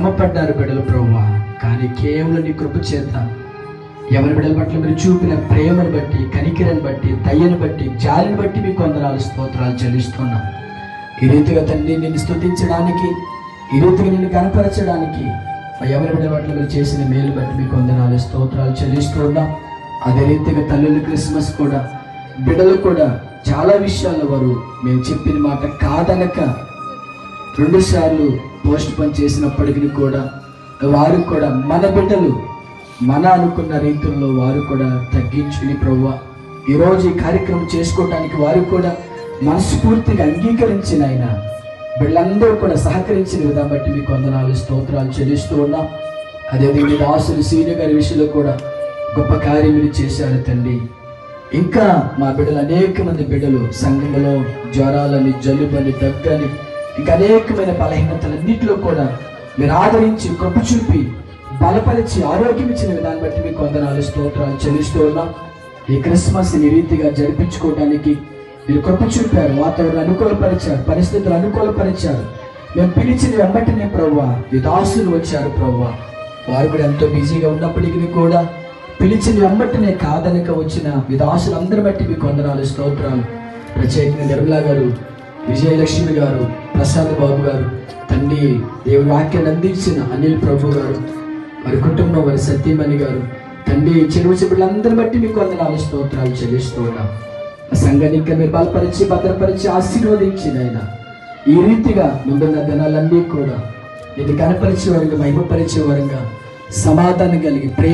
శ్రమ పడ్డారు బిడ్డలు ప్రభువా. కానీ కేవలం నీ కృప చేత ఎవరి బిడ్డల పట్ల మీరు చూపిన ప్రేమను బట్టి, కనికిరని బట్టి, దయ్యను బట్టి, జాలిని బట్టి మీకు వందనాలు స్తోత్రాలు చెల్లిస్తున్నాం. ఈ రీతిగా తండ్రి నిన్ను స్తుతించడానికి, ఈ రీతిగా నిన్ను కనపరచడానికి ఎవరి బిడ్డల పట్ల మీరు చేసిన మేలు బట్టి మీకు వందనాలు స్తోత్రాలు చెల్లిస్తున్నాం. అదే రీతిగా తల్లుల క్రిస్మస్ కూడా బిడ్డలు కూడా చాలా విషయాల్లో వారు మేము చెప్పిన మాట కాదనక 2 సార్లు పోస్ట్ పోన్ చేసినప్పటికీ కూడా వారు కూడా మన బిడ్డలు మన అనుకున్న రీతుల్లో వారు కూడా తగ్గించుకుని ప్రభువా ఈరోజు ఈ కార్యక్రమం చేసుకోవడానికి వారు కూడా మనస్ఫూర్తిగా అంగీకరించిన ఆయన బిడ్డలందరూ కూడా సహకరించిన విధానం బట్టి మీకు వందనాలు స్తోత్రాలు చెల్లిస్తూ ఉన్నాం. అదేవిధంగా దాసులు సీనియర్ గారి విషయంలో కూడా గొప్ప కార్యం మీరు చేశారు తండ్రి. ఇంకా మా బిడ్డలు అనేక మంది బిడ్డలు సంఘంలో జ్వరాలని, జలుబని, దగ్గని, ఇంకా అనేకమైన బలహీనతలన్నింటిలో కూడా మీరు ఆదరించి కృప చూపి బలపరిచి ఆరోగ్యం ఇచ్చిన విధానం బట్టి మీకు వందనాలు స్తోత్రాలు చెల్లిస్తూ ఉన్నాం. ఈ క్రిస్మస్ ఈ రీతిగా జరిపించుకోవడానికి మీరు కృప చూపారు, వాతావరణం అనుకూలపరిచారు, పరిస్థితులు అనుకూలపరిచారు. మేము పిలిచిన వెంబటినే ప్రభువా ఈ దాసులు వచ్చారు ప్రభువా. వారు కూడా ఎంతో బిజీగా ఉన్నప్పటికీ కూడా పిలిచిన వెంబటినే కాదనక వచ్చిన ఈ దాసులందరి బట్టి మీకు వందనాలు స్తోత్రాలు. ప్రత్యేకంగా నిర్మలా గారు, విజయలక్ష్మి గారు, ప్రసాద్ బాబు గారు, తండ్రి దేవుని వాక్యాన్ని అందించిన అనిల్ ప్రభు గారు, వారి కుటుంబం, వారి సత్యమణి గారు, తండ్రి చెరువు చెప్పులందరిని బట్టి మీకు వందనాలు స్తోత్రాలు చెల్లిస్తూ ఉన్నాం. సంఘాన్ని ఇంకా మీరు బలపరిచి భద్రపరిచి ఆశీర్వదించిన ఆయన ఈ రీతిగా ముందున్న దినాలన్నీ కూడా ఇది కనపరిచే వారంగా, మహిమపరిచే వారంగా, సమాధానం కలిగి ప్రేమ